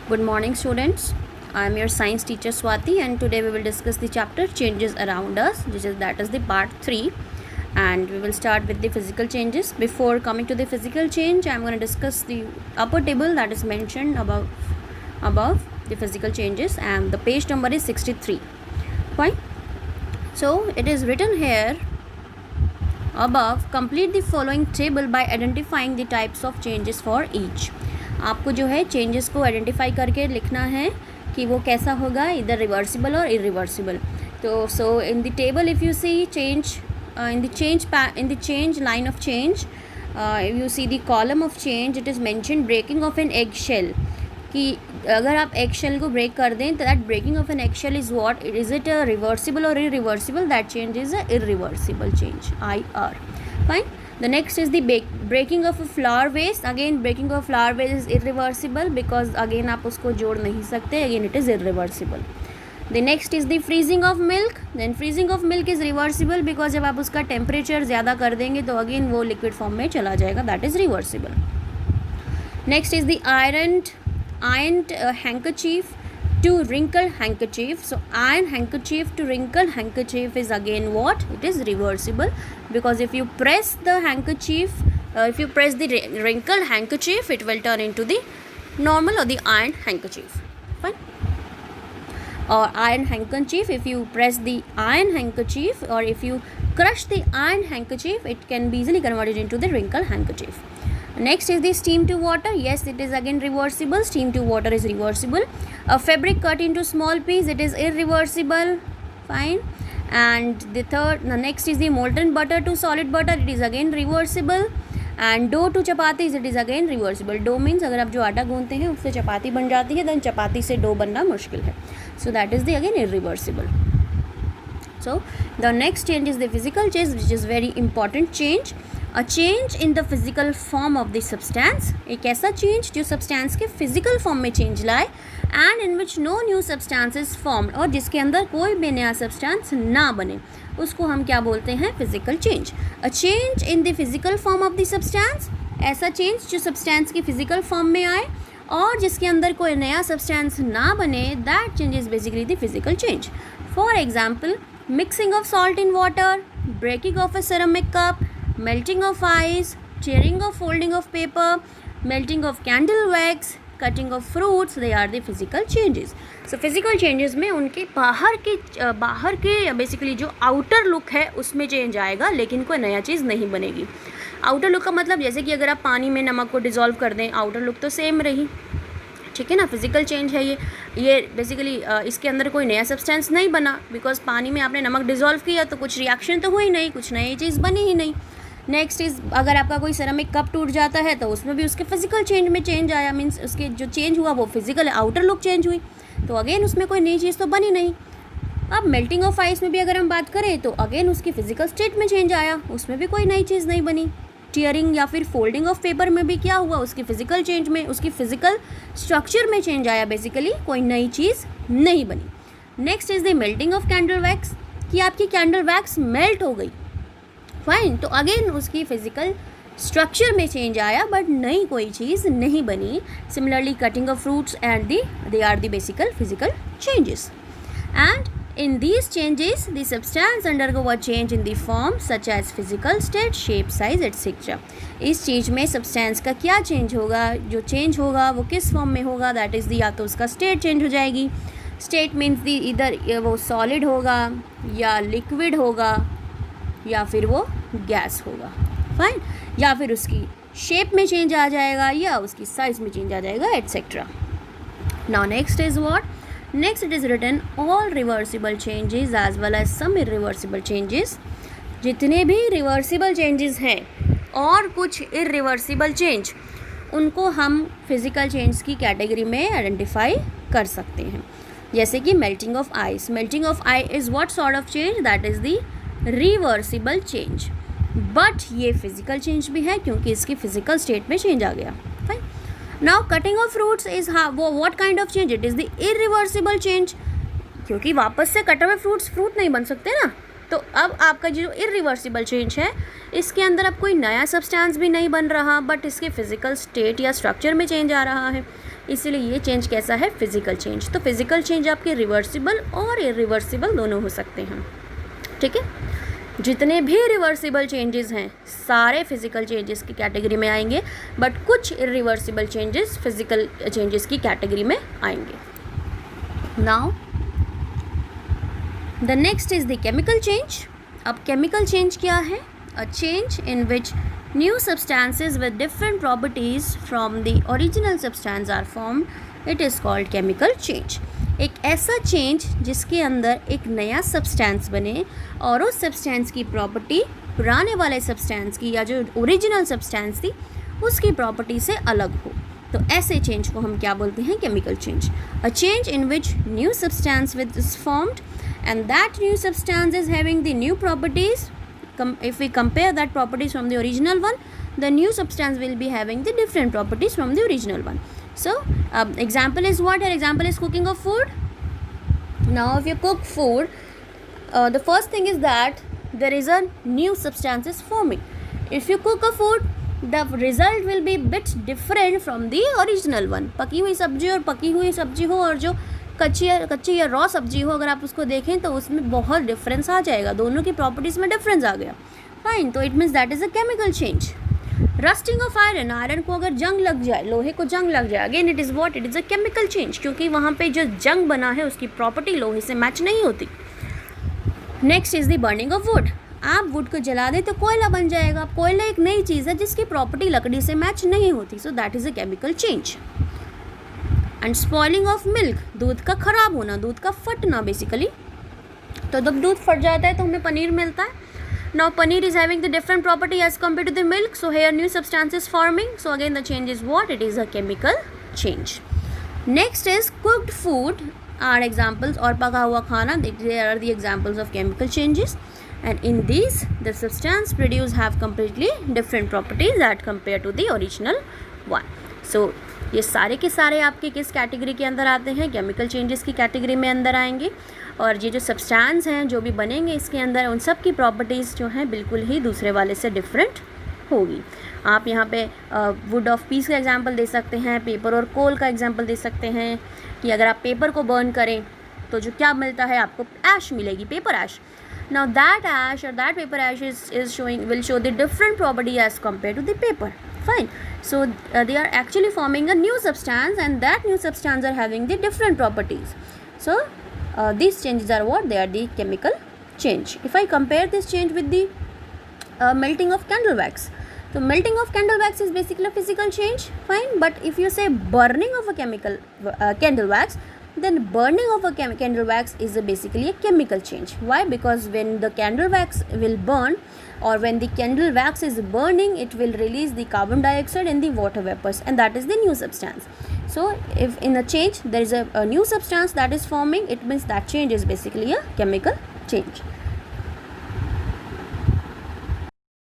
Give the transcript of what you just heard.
Good morning, students. I am your science teacher Swati, and today we will discuss the chapter changes around us, that is the part 3, and we will start with the physical changes. Before coming to the physical change, I am going to discuss the upper table that is mentioned above the physical changes, and the page number is 63. Fine. So it is written here above, complete the following table by identifying the types of changes for each. आपको जो है changes को identify करके लिखना है कि वो कैसा होगा, इधर रिवर्सिबल और इरिवर्सिबल. तो so in the table if you see change in the change line of change, you see the column of change, it is mentioned breaking of an egg shell. कि अगर आप एग शेल को break कर दें तो that breaking of an egg shell is what, is it a reversible और irreversible? That change is a irreversible change, IR. Fine. The next is the breaking of a flour vase. Again, breaking of flour vase is irreversible because again आप उसको जोड़ नहीं सकते. Again, it is irreversible. The next is the freezing of milk. Then freezing of milk is reversible because जब आप उसका temperature ज़्यादा कर देंगे तो again वो liquid form में चला जाएगा. That is reversible. Next is the ironed handkerchief to wrinkled handkerchief. So iron handkerchief to wrinkled handkerchief is again what? It is reversible because if you press the handkerchief, if you press the wrinkled handkerchief, it will turn into the normal or the iron handkerchief. Fine. Or iron handkerchief, if you press the iron handkerchief or if you crush the iron handkerchief, it can be easily converted into the wrinkled handkerchief. Next is the steam to water. Yes, it is again reversible. Steam to water is reversible. A fabric cut into small piece, it is irreversible. Fine. And the next is the molten butter to solid butter, it is again reversible. And dough to chapatis, it is again reversible. Dough means अगर आप जो आटा गूंथते हैं उससे चपाती बन जाती है, then चपाती से डो बनना मुश्किल है. So that is the again irreversible. So the next change is the physical change, which is very important change. A change in the physical form of the substance. एक ऐसा change जो substance के physical form में change लाए and in which no new substance is formed, और जिसके अंदर कोई भी नया substance ना बने, उसको हम क्या बोलते हैं? physical change. A change in the physical form of the substance. ऐसा change जो substance की physical form में आए और जिसके अंदर कोई नया substance ना बने, that change is basically the physical change. For example, mixing of salt in water, breaking of a ceramic cup, melting of ice, tearing or folding of paper, melting of candle wax, cutting of fruits, they are the physical changes. So physical changes में उनके बाहर के basically जो outer look है उसमें change आएगा, लेकिन कोई नया चीज़ नहीं बनेगी. आउटर लुक का मतलब जैसे कि अगर आप पानी में नमक को डिज़ोल्व कर दें, आउटर लुक तो सेम रही, ठीक है ना. फिजिकल चेंज है ये बेसिकली इसके अंदर कोई नया सब्सटेंस नहीं बना, बिकॉज पानी में आपने नमक डिज़ोल्व किया तो कुछ रिएक्शन तो हुई नहीं, कुछ नई चीज़ बनी ही नहीं. नेक्स्ट इज़ अगर आपका कोई सेरेमिक कप टूट जाता है तो उसमें भी उसके फिजिकल चेंज में चेंज आया, मीन्स उसके जो चेंज हुआ वो फिजिकल आउटर लुक चेंज हुई, तो अगेन उसमें कोई नई चीज़ तो बनी नहीं. अब मेल्टिंग ऑफ आइस में भी अगर हम बात करें तो अगेन उसकी फिजिकल स्टेट में चेंज आया, उसमें भी कोई नई चीज़ नहीं बनी. टीयरिंग या फिर फोल्डिंग ऑफ पेपर में भी क्या हुआ? उसकी फिजिकल चेंज में, उसकी फिजिकल स्ट्रक्चर में चेंज आया, बेसिकली कोई नई चीज़ नहीं बनी. Next is the melting of candle wax, कि आपकी कैंडल वैक्स मेल्ट हो गई. फाइन. तो अगेन उसकी फिजिकल स्ट्रक्चर में चेंज आया बट नई कोई चीज़ नहीं बनी. Similarly cutting of fruits and they are the basical physical changes. And in these changes the substance undergo a change in the form such as physical state, shape, size etc. इस चीज़ में substance का क्या change होगा? जो change होगा वो किस form में होगा? that is the या तो उसका state change हो जाएगी. state means the इधर वो solid होगा या liquid होगा या फिर वो gas होगा. fine. या फिर उसकी shape में change आ जाएगा या उसकी size में change आ जाएगा etc. now next is what? Next it is written all reversible changes as well as some irreversible changes. जितने भी reversible changes हैं और कुछ irreversible change, उनको हम physical change की category में identify कर सकते हैं. जैसे कि melting of ice. Melting of ice is what sort of change? That is the reversible change. But ये physical change भी है क्योंकि इसकी physical state में change आ गया. Fine. Now cutting of fruits is what kind of change? It is the irreversible change. क्योंकि वापस से कटे हुए फ्रूट नहीं बन सकते ना, तो अब आपका जो irreversible change है इसके अंदर अब कोई नया सब्सटेंस भी नहीं बन रहा बट इसके फिजिकल स्टेट या स्ट्रक्चर में चेंज आ रहा है. इसीलिए ये चेंज कैसा है, फिजिकल चेंज। तो फिजिकल चेंज आपके रिवर्सिबल और इरिवर्सिबल दोनों हो सकते हैं, ठीक है। जितने भी रिवर्सिबल चेंजेस हैं सारे फिजिकल चेंजेस की कैटेगरी में आएंगे, बट कुछ इरिवर्सिबल चेंजेस फिजिकल चेंजेस की कैटेगरी में आएंगे। Now the next is the chemical change. अब केमिकल चेंज क्या है? A change in which new substances with different properties from the original substance are formed, it is called chemical change. एक ऐसा change जिसके अंदर एक नया सब्सटेंस बने और उस सब्सटेंस की प्रॉपर्टी पुराने वाले सब्सटेंस की या जो ओरिजिनल सब्सटेंस थी उसकी प्रॉपर्टी से अलग हो, तो ऐसे चेंज को हम क्या बोलते हैं? Chemical change. A change in which new substance with is formed and that new substance is having the new properties. If we compare that properties from the original one, the new substance will be having the different properties from the original one. So example is what? An example is cooking of food. Now if you cook food, the first thing is that there is a new substance is forming. If you cook a food, the result will be bit different from the original one. पकी हुई सब्जी और पकी हुई सब्जी हो और जो कच्ची या रॉ सब्जी हो, अगर आप उसको देखें तो उसमें बहुत डिफरेंस आ जाएगा, दोनों की प्रॉपर्टीज़ में डिफरेंस आ गया। फाइन, तो it means that is a chemical change. Rusting of iron, iron को अगर जंग लग जाए, लोहे को जंग लग जाए, again it is what? It is a chemical change, क्योंकि वहाँ पे जो जंग बना है उसकी प्रॉपर्टी लोहे से मैच नहीं होती। Next is the burning of would. आप वुड को जला दें तो कोयला बन जाएगा। कोयला एक नई चीज़ है जिसकी प्रॉपर्टी लकड़ी से मैच नहीं होती, so that is a chemical change. And spoiling of milk, दूध का ख़राब होना, दूध का फटना बेसिकली। तो जब दूध फट जाता है तो हमें पनीर मिलता है। Now paneer is having the different property as compare to the milk, so here new substance is forming, so again the change is what? It is a chemical change. Next is cooked food are examples, और पका हुआ खाना, they are the examples of chemical changes, and in these the substance produced have completely different properties that compared to the original one. So ये सारे के सारे आपके किस कैटेगरी के अंदर आते हैं? केमिकल चेंजेस की कैटेगरी में अंदर आएंगे। और ये जो सब्सटेंस हैं जो भी बनेंगे इसके अंदर, उन सब की प्रॉपर्टीज़ जो हैं बिल्कुल ही दूसरे वाले से डिफरेंट होगी। आप यहाँ पे वुड ऑफ पीस का एग्जांपल दे सकते हैं, पेपर और कोल का एग्जांपल दे सकते हैं कि अगर आप पेपर को बर्न करें तो जो क्या मिलता है आपको? ऐश मिलेगी, paper ash. Now that ash or that paper ash will show the different property as compared to the paper. Fine. So they are actually forming a new substance, and that new substance are having the different properties. So these changes are what? They are the chemical change. If I compare this change with the melting of candle wax, so melting of candle wax is basically a physical change. Fine. But if you say burning of a candle wax, then burning of a candle wax is basically a chemical change. Why? Because when the candle wax will burn, or when the candle wax is burning, it will release the carbon dioxide and the water vapors, and that is the new substance. So if in a change there is a new substance that is forming, it means that change is basically a chemical change.